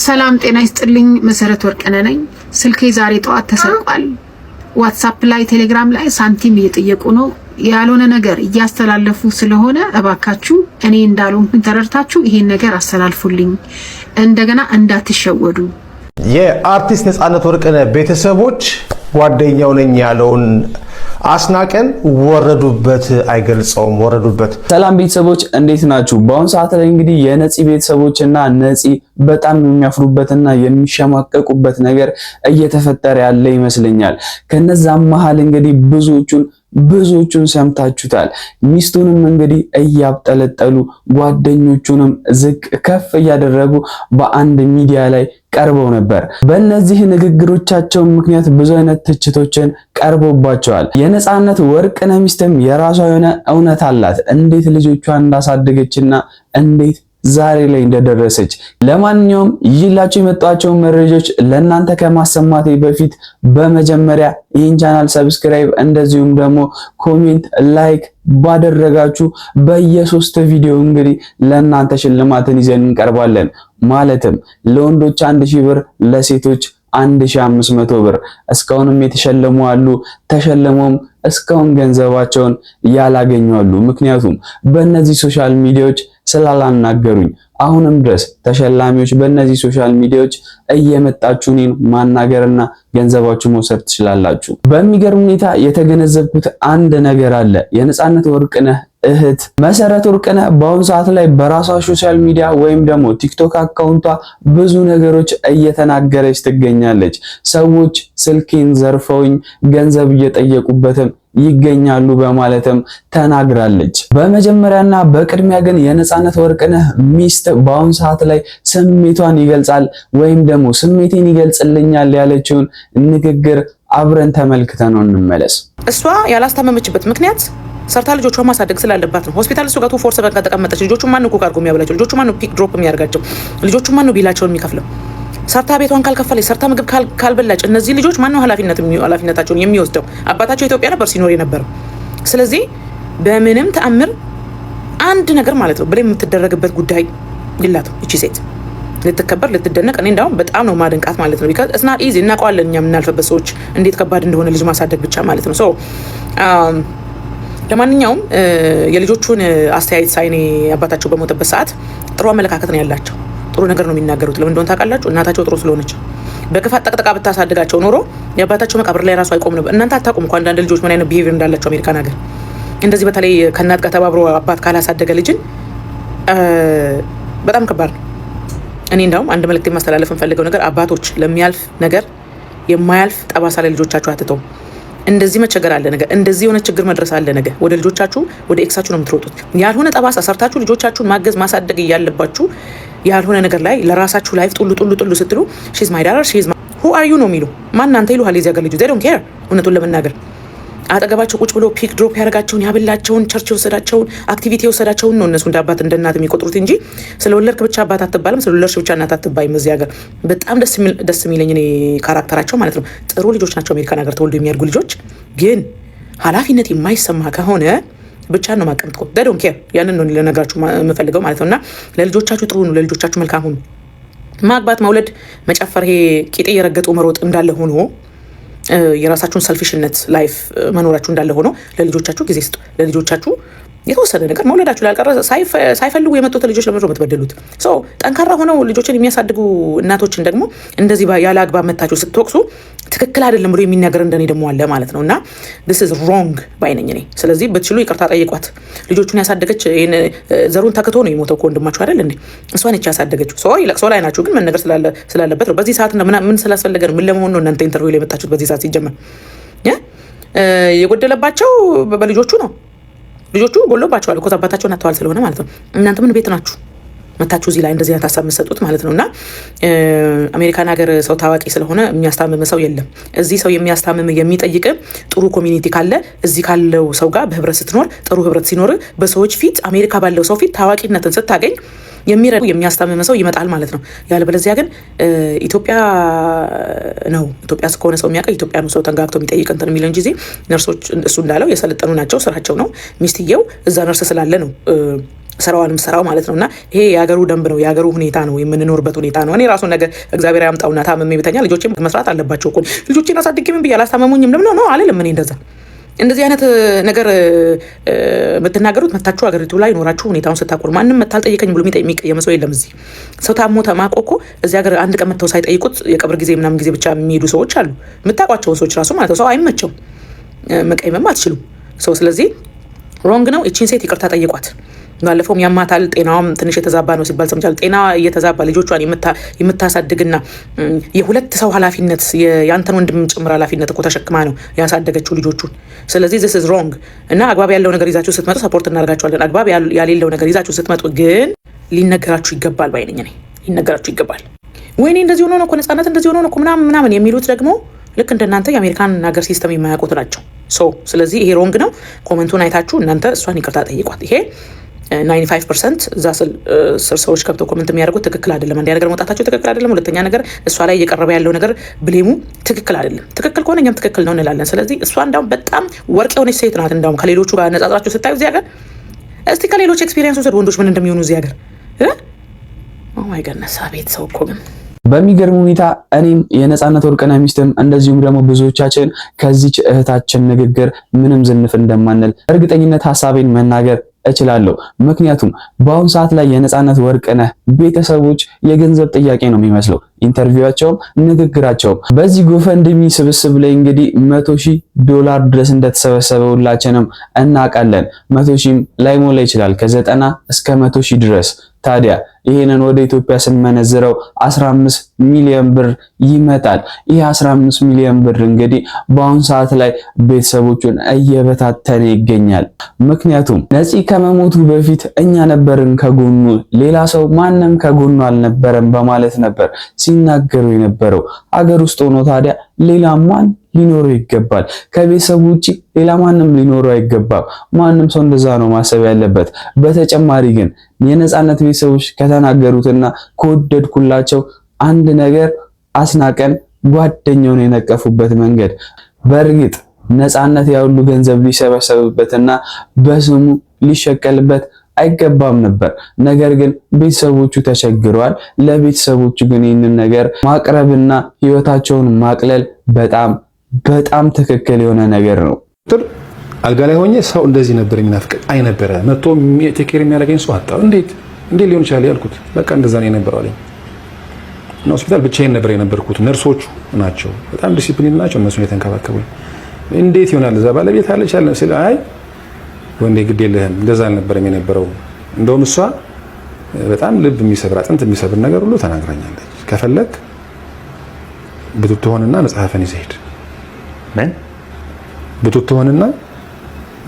ሰላም ጤና ይስጥልኝ። መሰረት ወርቅነህ ነኝ። ስልኬ ዛሬ ጠዋት ተሰርቋል። ዋትስአፕ ላይ ቴሌግራም ላይ ሳንቲም እየጠየቁ ነው። ያልሆነ ነገር እያስተላለፉ ስለሆነ እባካችሁ እኔ እንዳልሆንኩኝ ተረድታችሁ ይሄን ነገር አስተላልፉልኝ። እንደገና እንዳትሸወዱ። የአርቲስት ነፃነት ወርቅነህ ቤተሰቦች ጓደኛው ነኝ ያለውን አስናቀን ወረዱበት፣ አይገልጸውም ወረዱበት። ሰላም ቤተሰቦች እንዴት ናችሁ? በአሁኑ ሰዓት ላይ እንግዲህ የነፂ ቤተሰቦችና ነፂ በጣም የሚያፍሩበትና የሚሸማቀቁበት ነገር እየተፈጠረ ያለ ይመስለኛል። ከነዛም መሃል እንግዲህ ብዙዎቹን ሰምታችሁታል። ሚስቱንም እንግዲህ እያብጠለጠሉ ጓደኞቹንም ዝቅ ከፍ እያደረጉ በአንድ ሚዲያ ላይ ቀርበው ነበር። በእነዚህ ንግግሮቻቸው ምክንያት ብዙ አይነት ትችቶችን ቀርቦባቸዋል። የነፃነት ወርቅነህ ሚስትም የራሷ የሆነ እውነት አላት፣ እንዴት ልጆቿን እንዳሳደገችና እንዴት ዛሬ ላይ እንደደረሰች። ለማንኛውም ይላችሁ የመጣቸው መረጃዎች ለእናንተ ከማሰማቴ በፊት በመጀመሪያ ይህን ቻናል ሰብስክራይብ እንደዚሁም ደግሞ ኮሜንት ላይክ ባደረጋችሁ በየ3 ቪዲዮ እንግዲህ ለእናንተ ሽልማትን ይዘን እንቀርባለን። ማለትም ለወንዶች 1000 ብር፣ ለሴቶች 1500 ብር። እስካሁንም የተሸለሙ አሉ፣ ተሸለሙም እስካሁን ገንዘባቸውን ያላገኙ አሉ። ምክንያቱም በእነዚህ ሶሻል ሚዲያዎች ስላላናገሩኝ አሁንም ድረስ ተሸላሚዎች በእነዚህ ሶሻል ሚዲያዎች እየመጣችሁ እኔን ማናገርና ገንዘባችሁ መውሰድ ትችላላችሁ። በሚገርም ሁኔታ የተገነዘብኩት አንድ ነገር አለ። የነፃነት ወርቅነህ እህት መሰረት ወርቅነህ በአሁኑ ሰዓት ላይ በራሷ ሶሻል ሚዲያ ወይም ደግሞ ቲክቶክ አካውንቷ ብዙ ነገሮች እየተናገረች ትገኛለች። ሰዎች ስልኬን ዘርፈውኝ ገንዘብ እየጠየቁበትም ይገኛሉ በማለትም ተናግራለች። በመጀመሪያና በቅድሚያ ግን የነፃነት ወርቅነህ ሚስት በአሁኑ ሰዓት ላይ ስሜቷን ይገልጻል ወይም ደግሞ ስሜቴን ይገልጽልኛል ያለችውን ንግግር አብረን ተመልክተን ነው እንመለስ። እሷ ያላስታመመችበት ምክንያት ሰርታ ልጆቿን ማሳደግ ስላለባት ነው። ሆስፒታል እሱ ጋር 24/7 ከተቀመጠች ልጆቹን ማን ነው ኩክ አድርጎ የሚያበላቸው? ልጆቹን ማን ነው ፒክ ድሮፕ የሚያደርጋቸው? ልጆቹን ማን ነው ቢላቸውን የሚከፍለው? ሰርታ ቤቷን ካልከፈለች፣ ሰርታ ምግብ ካልበላች እነዚህ ልጆች ማን ነው ኃላፊነታቸውን የሚወስደው? አባታቸው ኢትዮጵያ ነበር ሲኖር የነበረው። ስለዚህ በምንም ተአምር አንድ ነገር ማለት ነው ብሬ የምትደረግበት ጉዳይ የላትም። እቺ ሴት ልትከበር ልትደነቅ፣ እኔ እንዳውም በጣም ነው ማድንቃት ማለት ነው። ቢካዝ እስና ኢዚ እናውቀዋለን እኛ የምናልፈበት ሰዎች እንዴት ከባድ እንደሆነ ልጅ ማሳደግ ብቻ ማለት ነው። ሶ ለማንኛውም የልጆቹን አስተያየት ሳይኔ አባታቸው በሞተበት ሰዓት ጥሩ አመለካከት ነው ያላቸው። ጥሩ ነገር ነው የሚናገሩት። ለምን እንደሆነ ታውቃላችሁ? እናታቸው ጥሩ ስለሆነች። በክፋት ጠቅጠቃ ብታሳድጋቸው ኖሮ የአባታቸው መቃብር ላይ ራሱ አይቆም ነበር። እናንተ አታውቁም እኮ አንዳንድ ልጆች ምን አይነት ቢሄቪየር እንዳላቸው አሜሪካን ሀገር። እንደዚህ በተለይ ከእናት ጋር ተባብሮ አባት ካላሳደገ ልጅን በጣም ከባድ ነው። እኔ እንዳውም አንድ መልእክት ማስተላለፍ እንፈልገው ነገር አባቶች ለሚያልፍ ነገር የማያልፍ ጠባሳ ላይ ልጆቻችሁ አትተው። እንደዚህ መቸገር አለ ነገር፣ እንደዚህ የሆነ ችግር መድረስ አለ ነገር፣ ወደ ልጆቻችሁ ወደ ኤክሳችሁ ነው የምትሮጡት። ያልሆነ ጠባሳ ሰርታችሁ ልጆቻችሁን ማገዝ ማሳደግ እያለባችሁ ያልሆነ ነገር ላይ ለራሳችሁ ላይፍ ጡሉ ስትሉ ሺዝ ማይ ዳተር ሺዝ ማይ who are you ነው የሚሉ ማን አንተ ይሉሃል። የዚህ ሀገር ልጆች they don't care። እውነቱን ለመናገር አጠገባቸው ቁጭ ብሎ ፒክ ድሮፕ ያደርጋቸውን ያብላቸውን ቸርች የወሰዳቸውን አክቲቪቲ የወሰዳቸውን ነው እነሱ እንደ አባት እንደ እናት የሚቆጥሩት እንጂ ስለወለድክ ብቻ አባት አትባልም፣ ስለወለድሽ ብቻ እናት አትባይም። እዚህ ሀገር በጣም ደስ የሚለኝ እኔ ካራክተራቸው ማለት ነው ጥሩ ልጆች ናቸው። አሜሪካን ሀገር ተወልዶ የሚያድጉ ልጆች ግን ኃላፊነት የማይሰማ ከሆነ ብቻ ነው ማቀምጥቆ they don't care። ያንን ነው ለነገራችሁ የምፈልገው ማለት ነውና ለልጆቻችሁ ጥሩ ነው፣ ለልጆቻችሁ መልካም ሁኑ። ማግባት፣ መውለድ፣ መጨፈር፣ ይሄ ቂጤ የረገጡ መሮጥ እንዳለ ሆኖ የራሳችሁን ሰልፊሽነት ላይፍ መኖራችሁ እንዳለ ሆኖ ለልጆቻችሁ ጊዜ ስጡ። ለልጆቻችሁ የተወሰነ ነገር መውለዳችሁ ላልቀረ ሳይፈልጉ የመጡት ልጆች ለምንድነው የምትበደሉት? ጠንካራ ሆነው ልጆችን የሚያሳድጉ እናቶችን ደግሞ እንደዚህ ያለ አግባብ መታችሁ ስትወቅሱ ትክክል አይደለም ብሎ የሚናገር እንደኔ ደግሞ አለ ማለት ነው። እና this is wrong ባይነኝ እኔ። ስለዚህ ብትችሉ ይቅርታ ጠይቋት። ልጆቹን ያሳደገች ይሄን ዘሩን ተክቶ ነው የሞተው ወንድማችሁ አይደል እንዴ? እሷ ነች ያሳደገችው። ሶሪ ለቅሶ ላይ ናችሁ፣ ግን መነገር ስላለበት ነው። በዚህ ሰዓት ምን ስላስፈለገ ነው? ምን ለመሆን ነው እናንተ ኢንተርቪው ላይ የመጣችሁት? በዚህ ሰዓት ሲጀመር የጎደለባቸው በልጆቹ ነው። ልጆቹ ጎሎባቸዋል እኮ አባታቸውን አጥተዋል ስለሆነ ማለት ነው። እናንተ ምን ቤት ናችሁ መታችሁ እዚህ ላይ እንደዚህ አይነት ሀሳብ የምትሰጡት ማለት ነው? እና አሜሪካን ሀገር ሰው ታዋቂ ስለሆነ የሚያስታምም ሰው የለም። እዚህ ሰው የሚያስታምም የሚጠይቅ ጥሩ ኮሚኒቲ ካለ እዚህ ካለው ሰው ጋር በህብረት ስትኖር፣ ጥሩ ህብረት ሲኖር በሰዎች ፊት አሜሪካ ባለው ሰው ፊት ታዋቂነትን ስታገኝ የሚረዱ የሚያስታምም ሰው ይመጣል ማለት ነው። ያለበለዚያ ግን ኢትዮጵያ ከሆነ ሰው የሚያውቀው ኢትዮጵያ ነው ሰው ተንጋግቶ የሚጠይቅ እንትን የሚለው እንጂ ነርሶች እሱ እንዳለው የሰለጠኑ ናቸው፣ ስራቸው ነው። ሚስትየው እዛ ነርስ ስላለ ነው ስራዋንም ስራው ማለት ነውና ይሄ የሀገሩ ደንብ ነው፣ የሀገሩ ሁኔታ ነው፣ የምንኖርበት ሁኔታ ነው። እኔ ራሱ ነገር እግዚአብሔር ያምጣውና ታመሜ ብተኛ ልጆቼም መስራት አለባቸው እኮ ልጆቼን አሳድጌ ምን ብዬ አላስታመሙኝም ለምን ነው አልልም። እኔ እንደዚህ አይነት ነገር የምትናገሩት መታችሁ ሀገሪቱ ላይ ኖራችሁ ሁኔታውን ስታቆር ማንም መታል ጠይቀኝ ብሎ የሚቀየም ሰው የለም። እዚህ ሰው ታሞ ተማቆ እኮ እዚህ ሀገር አንድ ቀን መተው ሳይጠይቁት የቀብር ጊዜ ምናምን ጊዜ ብቻ የሚሄዱ ሰዎች አሉ። የምታውቋቸውን ሰዎች ራሱ ማለት ነው። ሰው አይመቸው መቀየምም አትችሉም ሰው። ስለዚህ ሮንግ ነው። እቺን ሴት ይቅርታ ጠይቋት። ባለፈውም ያማታል ጤናዋም ትንሽ የተዛባ ነው ሲባል ሰምቻለሁ። ጤና እየተዛባ ልጆቿን የምታሳድግና የሁለት ሰው ኃላፊነት የአንተን ወንድም ጭምር ኃላፊነት እኮ ተሸክማ ነው ያሳደገችው ልጆቹን። ስለዚህ this is wrong እና አግባብ ያለው ነገር ይዛችሁ ስትመጡ ሰፖርት እናደርጋችኋለን። አግባብ ያሌለው ነገር ይዛችሁ ስትመጡ ግን ሊነገራችሁ ይገባል ባይነኝ ነኝ። ሊነገራችሁ ይገባል። ወይኔ እንደዚህ ሆኖ ነው እኮ ነፃነት እንደዚህ ሆኖ ነው እኮ ምናምን የሚሉት ደግሞ ልክ እንደናንተ የአሜሪካን ሀገር ሲስተም የማያውቁት ናቸው። ስለዚህ ይሄ ሮንግ ነው። ኮመንቱን አይታችሁ እናንተ እሷን ይቅርታ ጠይቋት። ይሄ 95% እዛ ስር ሰዎች ከብተው ኮመንት የሚያደርጉት ትክክል አይደለም። አንድ ነገር መውጣታቸው ትክክል አይደለም። ሁለተኛ ነገር እሷ ላይ እየቀረበ ያለው ነገር ብሌሙ ትክክል አይደለም። ትክክል ከሆነ እኛም ትክክል ነው እንላለን። ስለዚህ እሷ እንዳውም በጣም ወርቅ የሆነች ሴት ናት። እንዳውም ከሌሎቹ ጋር ነጻጽራችሁ ስታዩ እዚህ ሀገር እስቲ ከሌሎች ኤክስፒሪየንስ ወሰድ ወንዶች ምን እንደሚሆኑ እዚህ ሀገር ማይ ገነሳ ቤት ሰው እኮ ግን በሚገርም ሁኔታ እኔም የነፃነት ወርቅነህ ሚስትም እንደዚሁም ደግሞ ብዙዎቻችን ከዚች እህታችን ንግግር ምንም ዝንፍ እንደማንል እርግጠኝነት ሀሳቤን መናገር እችላለሁ። ምክንያቱም በአሁን ሰዓት ላይ የነፃነት ወርቅነህ ቤተሰቦች የገንዘብ ጥያቄ ነው የሚመስለው ኢንተርቪዋቸውም ንግግራቸውም። በዚህ ጎፈንድሚ ስብስብ ላይ እንግዲህ $100,000 ድረስ እንደተሰበሰበ ሁላችንም እናውቃለን። 100,000 ላይሞላ ይችላል፣ ከ90 እስከ 100,000 ድረስ። ታዲያ ይሄንን ወደ ኢትዮጵያ ስንመነዝረው 15 ሚሊዮን ብር ይመጣል። ይህ 15 ሚሊዮን ብር እንግዲህ በአሁን ሰዓት ላይ ቤተሰቦቹን እየበታተነ ይገኛል። ምክንያቱም ነፂ ከመሞቱ በፊት እኛ ነበርን ከጎኑ፣ ሌላ ሰው ማንም ከጎኑ አልነበረም በማለት ነበር ሲናገሩ የነበረው። ሀገር ውስጥ ሆኖ ታዲያ ሌላ ማን ሊኖረው ይገባል? ከቤተሰቡ ውጪ ሌላ ማንም ሊኖረው አይገባም። ማንም ሰው እንደዛ ነው ማሰብ ያለበት። በተጨማሪ ግን የነፃነት ቤተሰቦች ከተናገሩትና ከወደድኩላቸው አንድ ነገር አስናቀን ጓደኛውን የነቀፉበት መንገድ። በእርግጥ ነፃነት ያውሉ ገንዘብ ሊሰበሰብበትና በስሙ ሊሸቀልበት አይገባም ነበር። ነገር ግን ቤተሰቦቹ ተቸግረዋል። ለቤተሰቦቹ ግን ይህንን ነገር ማቅረብና ህይወታቸውን ማቅለል በጣም ትክክል የሆነ ነገር ነው። አልጋ ላይ ሆኜ ሰው እንደዚህ ነበር የሚናፍቅ አይነበረ መጥቶ ቴኬር የሚያደርገኝ ሰው አጣው። እንዴት ሊሆን ይችላል ያልኩት። በቃ እንደዛ ነው የነበረው አለኝ። እና ሆስፒታል ብቻዬን ነበር የነበርኩት። ነርሶቹ ናቸው በጣም ዲሲፕሊን ናቸው፣ እነሱ የተንከባከቡኝ። እንዴት ይሆናል እዛ ባለቤት አለች አለ ስለ አይ ወንዴ ግድ የለህም እንደዛ አልነበረም የነበረው። እንደውም እሷ በጣም ልብ የሚሰብር አጥንት የሚሰብር ነገር ሁሉ ተናግራኛለች። ከፈለክ ብትሆንና መጽሐፍን ይዘህ ሂድ። ምን ብትሆንና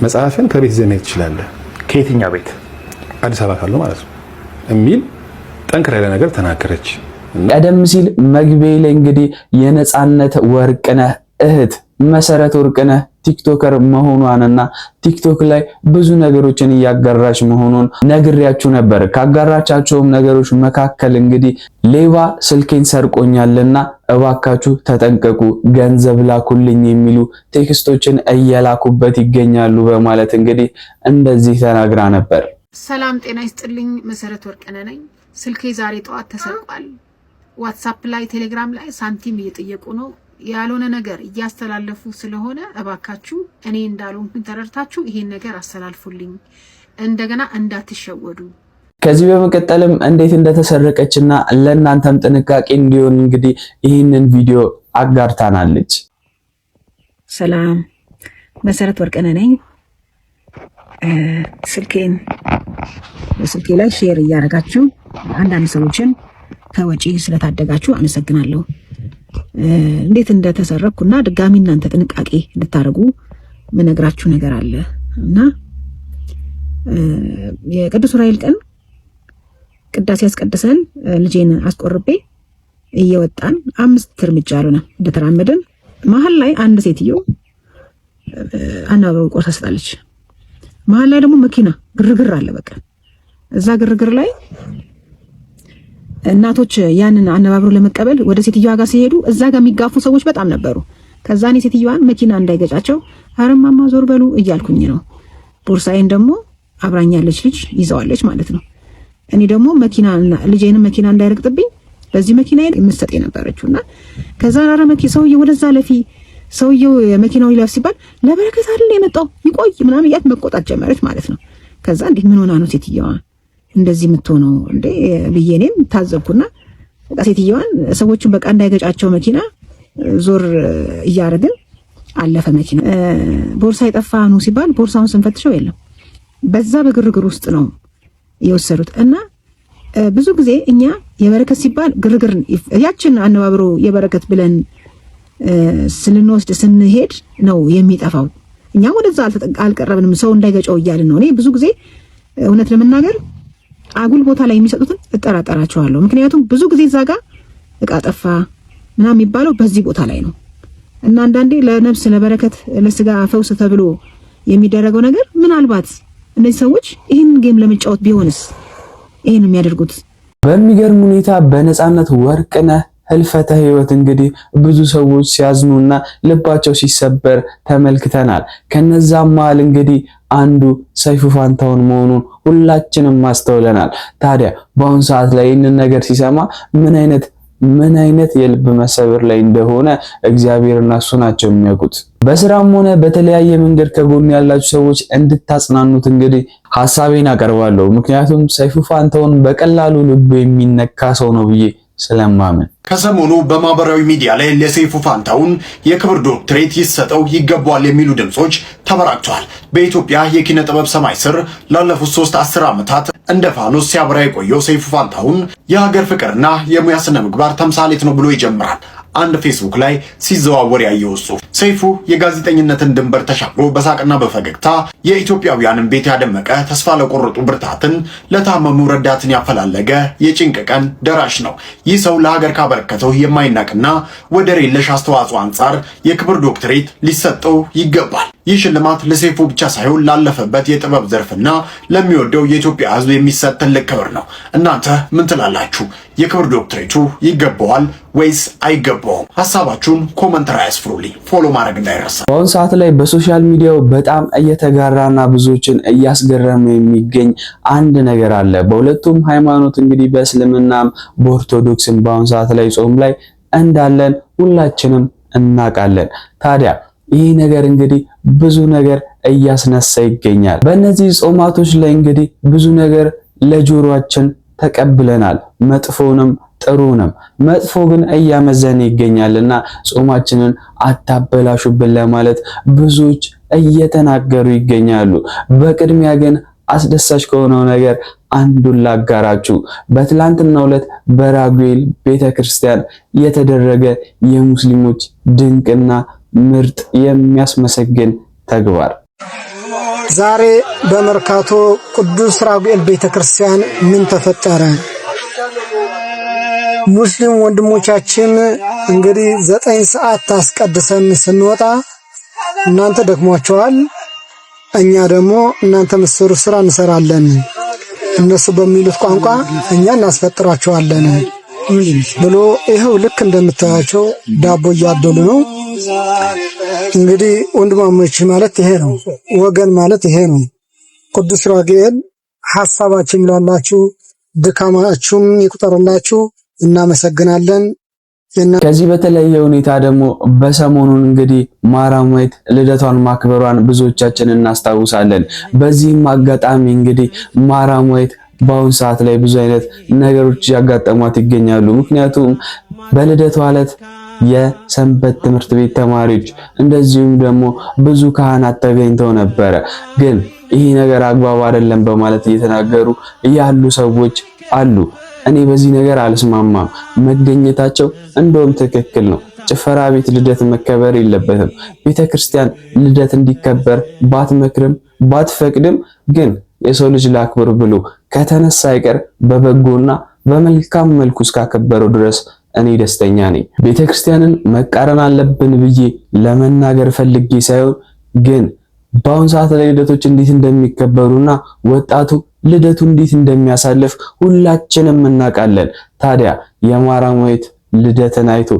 መጽሐፍን ከቤት ይዘህ መሄድ ትችላለህ። ከየትኛው ቤት? አዲስ አበባ ካለው ማለት ነው የሚል ጠንክር ያለ ነገር ተናገረች። ቀደም ሲል መግቢያ ላይ እንግዲህ የነፃነት ወርቅነህ እህት መሰረት ወርቅነህ ቲክቶከር መሆኗንና ቲክቶክ ላይ ብዙ ነገሮችን እያጋራች መሆኑን ነግሬያችሁ ነበር። ካጋራቻቸውም ነገሮች መካከል እንግዲህ ሌባ ስልኬን ሰርቆኛልና እባካችሁ ተጠንቀቁ፣ ገንዘብ ላኩልኝ የሚሉ ቴክስቶችን እየላኩበት ይገኛሉ በማለት እንግዲህ እንደዚህ ተናግራ ነበር። ሰላም ጤና ይስጥልኝ። መሰረት ወርቅነህ ነኝ። ስልኬ ዛሬ ጠዋት ተሰርቋል። ዋትሳፕ ላይ ቴሌግራም ላይ ሳንቲም እየጠየቁ ነው፣ ያልሆነ ነገር እያስተላለፉ ስለሆነ እባካችሁ እኔ እንዳልሆንኩኝ ተረድታችሁ ይሄን ነገር አስተላልፉልኝ፣ እንደገና እንዳትሸወዱ። ከዚህ በመቀጠልም እንዴት እንደተሰረቀችና ለእናንተም ጥንቃቄ እንዲሆን እንግዲህ ይህንን ቪዲዮ አጋርታናለች። ሰላም መሰረት ወርቅነህ ነኝ። በስልኬ ላይ ሼር እያደረጋችሁ አንዳንድ ሰዎችን ከወጪ ስለታደጋችሁ አመሰግናለሁ። እንዴት እንደተሰረኩና ድጋሚ እናንተ ጥንቃቄ እንድታደርጉ ምነግራችሁ ነገር አለ እና የቅዱስ ዑራኤል ቀን ቅዳሴ ያስቀድሰን ልጄን አስቆርቤ እየወጣን 5 እርምጃ አሉና እንደተራመደን መሀል ላይ አንድ ሴትዮ አናባው ቆርሳ ስጣለች። መሀል ላይ ደግሞ መኪና ግርግር አለ። በቃ እዛ ግርግር ላይ እናቶች ያንን አነባብሮ ለመቀበል ወደ ሴትዮዋ ጋር ሲሄዱ እዛ ጋር የሚጋፉ ሰዎች በጣም ነበሩ። ከዛ እኔ ሴትዮዋን መኪና እንዳይገጫቸው አረማማ ዞር በሉ እያልኩኝ ነው። ቦርሳዬን ደግሞ አብራኛለች ልጅ ይዘዋለች ማለት ነው። እኔ ደግሞ ልጄንም መኪና እንዳይረግጥብኝ በዚህ መኪና የምትሰጥ የነበረችውና ከዛ አረ ሰውዬው ወደዛ ለፊ ሰውዬው የመኪናው ይለፍ ሲባል ለበረከት አይደል የመጣው ይቆይ ምናምን እያት መቆጣት ጀመረች ማለት ነው። ከዛ እንዴ ምን ሆና ነው ሴትዮዋ እንደዚህ የምትሆነው እንዴ ብዬ እኔም ታዘብኩና በቃ ሴትዮዋን ሰዎችን በቃ እንዳይገጫቸው መኪና ዞር እያደረግን አለፈ መኪና። ቦርሳ የጠፋ ነው ሲባል ቦርሳውን ስንፈትሸው የለም። በዛ በግርግር ውስጥ ነው የወሰዱት እና ብዙ ጊዜ እኛ የበረከት ሲባል ግርግር ያችን አነባብሮ የበረከት ብለን ስንወስድ ስንሄድ ነው የሚጠፋው። እኛ ወደዛ አልቀረብንም ሰው እንዳይገጨው እያልን ነው። እኔ ብዙ ጊዜ እውነት ለመናገር አጉል ቦታ ላይ የሚሰጡትን እጠራጠራቸዋለሁ። ምክንያቱም ብዙ ጊዜ እዛ ጋር እቃ ጠፋ ምናምን የሚባለው በዚህ ቦታ ላይ ነው እና አንዳንዴ ለነፍስ ለበረከት ለስጋ ፈውስ ተብሎ የሚደረገው ነገር ምናልባት እነዚህ ሰዎች ይህን ጌም ለመጫወት ቢሆንስ ይህን የሚያደርጉት። በሚገርም ሁኔታ በነፃነት ወርቅነህ ህልፈተ ህይወት እንግዲህ ብዙ ሰዎች ሲያዝኑና ልባቸው ሲሰበር ተመልክተናል። ከነዛም መሃል እንግዲህ አንዱ ሰይፉ ፋንታሁን መሆኑን ሁላችንም ማስተውለናል። ታዲያ በአሁን ሰዓት ላይ ይህንን ነገር ሲሰማ ምን አይነት የልብ መሰበር ላይ እንደሆነ እግዚአብሔርና እሱ ናቸው የሚያውቁት። በስራም ሆነ በተለያየ መንገድ ከጎን ያላችሁ ሰዎች እንድታጽናኑት እንግዲህ ሐሳቤን አቀርባለሁ። ምክንያቱም ሰይፉ ፋንታሁን በቀላሉ ልቡ የሚነካ ሰው ነው ብዬ ስለማምን ከሰሞኑ በማህበራዊ ሚዲያ ላይ ለሰይፉ ፋንታሁን የክብር ዶክትሬት ይሰጠው ይገባዋል የሚሉ ድምጾች ተበራክተዋል። በኢትዮጵያ የኪነ ጥበብ ሰማይ ስር ላለፉት 10 ዓመታት እንደ ፋኖስ ሲያበራ የቆየው ሰይፉ ፋንታሁን የሀገር ፍቅርና የሙያ ስነ ምግባር ተምሳሌት ነው ብሎ ይጀምራል አንድ ፌስቡክ ላይ ሲዘዋወር ያየው ጽሑፍ። ሰይፉ የጋዜጠኝነትን ድንበር ተሻግሮ በሳቅና በፈገግታ የኢትዮጵያውያንን ቤት ያደመቀ፣ ተስፋ ለቆረጡ ብርታትን፣ ለታመሙ ረዳትን ያፈላለገ የጭንቅ ቀን ደራሽ ነው። ይህ ሰው ለሀገር ካበረከተው የማይናቅና ወደር የለሽ አስተዋጽኦ አንጻር የክብር ዶክትሬት ሊሰጠው ይገባል። ይህ ሽልማት ለሰይፉ ብቻ ሳይሆን ላለፈበት የጥበብ ዘርፍና ለሚወደው የኢትዮጵያ ሕዝብ የሚሰጥ ትልቅ ክብር ነው። እናንተ ምን ትላላችሁ? የክብር ዶክትሬቱ ይገባዋል ወይስ አይገባውም? ሐሳባችሁን ኮሜንት ላይ አስፍሩልኝ። ፎሎ ማድረግ እንዳይረሳ። በአሁኑ ሰዓት ላይ በሶሻል ሚዲያው በጣም እየተጋራና ብዙዎችን እያስገረመ የሚገኝ አንድ ነገር አለ። በሁለቱም ሃይማኖት እንግዲህ በእስልምናም በኦርቶዶክስም በአሁኑ ሰዓት ላይ ጾም ላይ እንዳለን ሁላችንም እናውቃለን። ታዲያ ይህ ነገር እንግዲህ ብዙ ነገር እያስነሳ ይገኛል። በእነዚህ ጾማቶች ላይ እንግዲህ ብዙ ነገር ለጆሮአችን ተቀብለናል፣ መጥፎንም ጥሩንም። መጥፎ ግን እያመዘነ ይገኛልና ጾማችንን አታበላሹብን ለማለት ብዙዎች እየተናገሩ ይገኛሉ። በቅድሚያ ግን አስደሳች ከሆነው ነገር አንዱን ላጋራችሁ። በትላንትናው ዕለት በራጉኤል ቤተክርስቲያን የተደረገ የሙስሊሞች ድንቅና ምርጥ የሚያስመሰግን ተግባር። ዛሬ በመርካቶ ቅዱስ ራጉኤል ቤተክርስቲያን ምን ተፈጠረ? ሙስሊም ወንድሞቻችን እንግዲህ 9 ሰዓት ታስቀድሰን ስንወጣ እናንተ ደክሟቸዋል፣ እኛ ደግሞ እናንተ መስሩ ስራ እንሰራለን፣ እነሱ በሚሉት ቋንቋ እኛ እናስፈጥራቸዋለን ብሎ ይኸው ልክ እንደምታያቸው ዳቦ እያደሉ ነው። እንግዲህ ወንድማሞች ማለት ይሄ ነው፣ ወገን ማለት ይሄ ነው። ቅዱስ ራጉኤል ሐሳባችን ይላላችሁ፣ ድካማችሁም ይቁጠርላችሁ። እናመሰግናለን። ከዚህ በተለየ ሁኔታ ደግሞ በሰሞኑን እንግዲህ ማርያማዊት ልደቷን ማክበሯን ብዙዎቻችን እናስታውሳለን። በዚህም አጋጣሚ እንግዲህ ማርያማዊት በአሁን ሰዓት ላይ ብዙ አይነት ነገሮች ያጋጠሟት ይገኛሉ። ምክንያቱም በልደቷ ዕለት የሰንበት ትምህርት ቤት ተማሪዎች እንደዚሁም ደግሞ ብዙ ካህናት ተገኝተው ነበረ። ግን ይሄ ነገር አግባብ አይደለም በማለት እየተናገሩ ያሉ ሰዎች አሉ። እኔ በዚህ ነገር አልስማማም። መገኘታቸው እንደውም ትክክል ነው። ጭፈራ ቤት ልደት መከበር የለበትም። ቤተክርስቲያን ልደት እንዲከበር ባትመክርም ባትፈቅድም ግን የሰው ልጅ ላክብር ብሎ ከተነሳ አይቀር በበጎና በመልካም መልኩ እስካከበረው ድረስ እኔ ደስተኛ ነኝ። ቤተክርስቲያንን መቃረን አለብን ብዬ ለመናገር ፈልጌ ሳይሆን ግን በአሁን ሰዓት ላይ ልደቶች እንዴት እንደሚከበሩና ወጣቱ ልደቱ እንዴት እንደሚያሳልፍ ሁላችንም እናውቃለን። ታዲያ የማራማዊት ልደትን አይቶ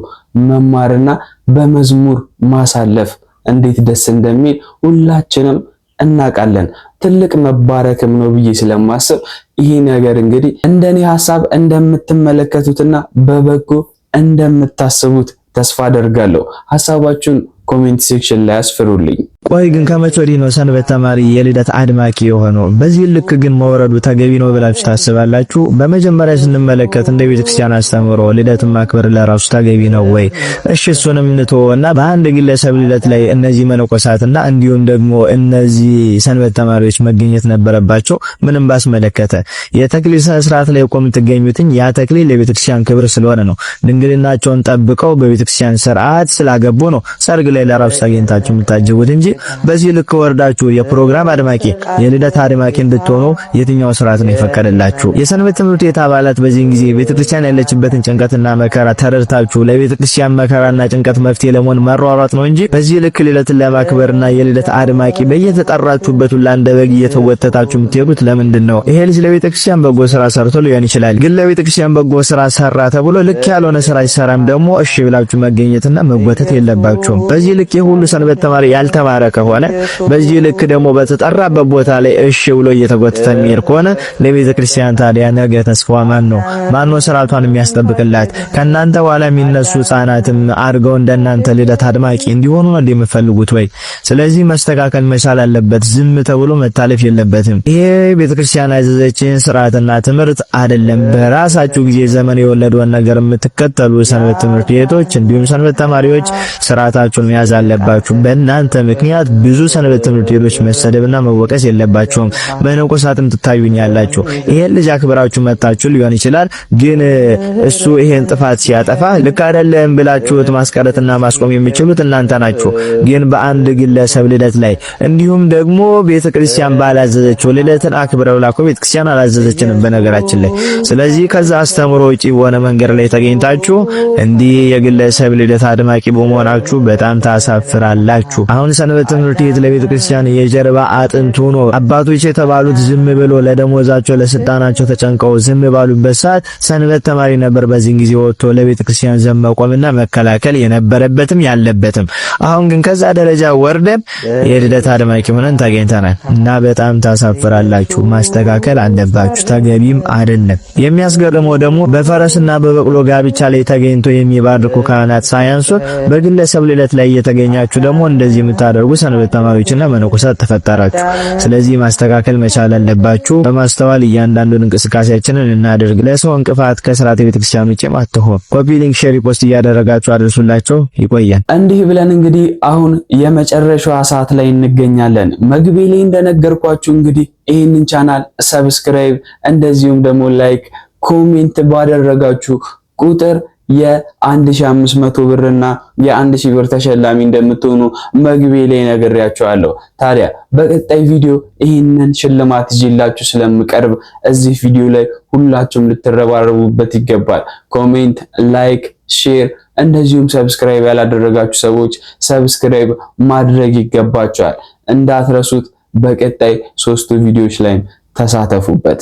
መማርና በመዝሙር ማሳለፍ እንዴት ደስ እንደሚል ሁላችንም እናውቃለን። ትልቅ መባረክም ነው ብዬ ስለማስብ ይሄ ነገር እንግዲህ እንደኔ ሐሳብ እንደምትመለከቱትና በበጎ እንደምታስቡት ተስፋ አደርጋለሁ። ሐሳባችሁን ኮሜንት ሴክሽን ላይ አስፍሩልኝ። ቆይ ግን ከመቼ ወዲህ ነው ሰንበት ተማሪ የልደት አድማቂ የሆነው? በዚህ ልክ ግን መውረዱ ተገቢ ነው ብላችሁ ታስባላችሁ? በመጀመሪያ ስንመለከት እንደ ቤተክርስቲያን አስተምሮ ልደትን ማክበር ለራሱ ተገቢ ነው ወይ? እሺ እሱንም እንተወውና በአንድ ግለሰብ ልደት ላይ እነዚህ መነኮሳትና እንዲሁም ደግሞ እነዚህ ሰንበት ተማሪዎች መገኘት ነበረባቸው። ምንም ባስመለከተ የተክሊል ስርዓት ላይ ቆም ትገኙትኝ ያ ተክሊል ለቤተክርስቲያን ክብር ስለሆነ ነው። ድንግልናቸውን ጠብቀው በቤተክርስቲያን ስርዓት ስላገቡ ነው ሰርግ ላይ ለራሱ ተገኝታችሁ የምታጅቡት እንጂ በዚህ ልክ ወርዳችሁ የፕሮግራም አድማቂ የልደት አድማቂ እንድትሆኑ የትኛው ስርዓት ነው የፈቀደላችሁ? የሰንበት ትምህርት ቤት አባላት በዚህን ጊዜ ቤተክርስቲያን ያለችበትን ጭንቀትና መከራ ተረድታችሁ ለቤተክርስቲያን መከራና ጭንቀት መፍትሄ ለመሆን መሯሯጥ ነው እንጂ በዚህ ልክ ልደትን ለማክበርና የልደት አድማቂ በየተጠራችሁበት ሁሉ እንደ በግ እየተወተታችሁ የምትሄዱት ለምንድን ነው? ይሄ ልጅ ለቤተክርስቲያን በጎ ስራ ሰርቶ ሊሆን ይችላል። ግን ለቤተክርስቲያን በጎ ስራ ሰራ ተብሎ ልክ ያልሆነ ስራ ይሰራም ደግሞ እሺ ብላችሁ መገኘትና መጎተት የለባችሁም። በዚህ ልክ የሁሉ ሰንበት ተማሪ ያልተማረ ከሆነ በዚህ ልክ ደግሞ በተጠራበት ቦታ ላይ እሺ ብሎ እየተጎተተ የሚሄድ ከሆነ ለቤተ ክርስቲያን ታዲያ ነገ ተስፋዋ ማን ነው? ማን ነው ስርዓቷን የሚያስጠብቅላት? ከናንተ በኋላ የሚነሱ ህፃናትም አድርገው እንደናንተ ልደት አድማቂ እንዲሆኑ ነው እንደምትፈልጉት ወይ? ስለዚህ መስተካከል መቻል አለበት። ዝም ተብሎ መታለፍ የለበትም። ይሄ ቤተ ክርስቲያን ያዘዘችን ስርዓትና ትምህርት አይደለም። በራሳችሁ ጊዜ ዘመን የወለደውን ነገር የምትከተሉ ሰንበት ትምህርት ቤቶች እንዲሁም ሰንበት ተማሪዎች ስርዓታችሁን መያዝ አለባችሁ። በእናንተ ምክንያት ብዙ ሰንበት ትምህርት ቤቶች መሰደብና መወቀስ የለባችሁም። በነቆሳትም ትታዩኛላችሁ። ይሄን ልጅ አክብራችሁ መጣችሁ ሊሆን ይችላል። ግን እሱ ይሄን ጥፋት ሲያጠፋ ልክ አይደለም ብላችሁት ማስቀረትና ማስቆም የሚችሉት እናንተ ናችሁ። ግን በአንድ ግለሰብ ልደት ላይ እንዲሁም ደግሞ ቤተክርስቲያን ባላዘዘችው ልደትን አክብረው ላኮ ቤተክርስቲያን አላዘዘችንም በነገራችን ላይ። ስለዚህ ከዛ አስተምሮ ውጪ በሆነ መንገድ ላይ ተገኝታችሁ እንዲህ የግለሰብ ልደት አድማቂ በመሆናችሁ በጣም ታሳፍራላችሁ። አሁን ሰንበት ትምህርት ቤት ለቤተ ክርስቲያን የጀርባ አጥንት ሆኖ አባቶች የተባሉት ዝም ብሎ ለደሞዛቸው ለስልጣናቸው ተጨንቀው ዝም ባሉበት ሰዓት ሰንበት ተማሪ ነበር በዚህ ጊዜ ወጥቶ ለቤተ ክርስቲያን ዘብ መቆምና መከላከል የነበረበትም ያለበትም። አሁን ግን ከዛ ደረጃ ወርደን የልደት አድማቂ ሆነን ተገኝተናል እና በጣም ታሳፍራላችሁ። ማስተካከል አለባችሁ። ተገቢም አይደለም። የሚያስገርመው ደግሞ በፈረስና በበቅሎ ጋብቻ ላይ ተገኝቶ የሚባርኩ ካህናት ሳያንሱ በግለሰብ ልደት ላይ የተገኛችሁ ደግሞ እንደዚህ የምታደርጉ ሰንበት ተማሪዎችና መነኮሳት ተፈጠራችሁ። ስለዚህ ማስተካከል መቻል አለባችሁ። በማስተዋል እያንዳንዱን እንቅስቃሴያችንን እናድርግ። ለሰው እንቅፋት ከስርዓተ ቤተክርስቲያን ውጪ አትሆን። ኮፒ ሊንክ፣ ሼር፣ ፖስት እያደረጋችሁ አድርሱላቸው። ይቆያል። እንዲህ ብለን እንግዲህ አሁን የመጨረሻዋ ሰዓት ላይ እንገኛለን። መግቢያ ላይ እንደነገርኳችሁ እንግዲህ ይህንን ቻናል ሰብስክራይብ እንደዚሁም ደግሞ ላይክ ኮሜንት ባደረጋችሁ ቁጥር የ1500 ብርና የ1000 ብር ተሸላሚ እንደምትሆኑ መግቢያ ላይ ነግሬያችኋለሁ። ታዲያ በቀጣይ ቪዲዮ ይህንን ሽልማት ይዤላችሁ ስለምቀርብ እዚህ ቪዲዮ ላይ ሁላችሁም ልትረባረቡበት ይገባል። ኮሜንት፣ ላይክ፣ ሼር እንደዚሁም ሰብስክራይብ ያላደረጋችሁ ሰዎች ሰብስክራይብ ማድረግ ይገባችኋል። እንዳትረሱት። በቀጣይ 3 ቪዲዮዎች ላይ ተሳተፉበት።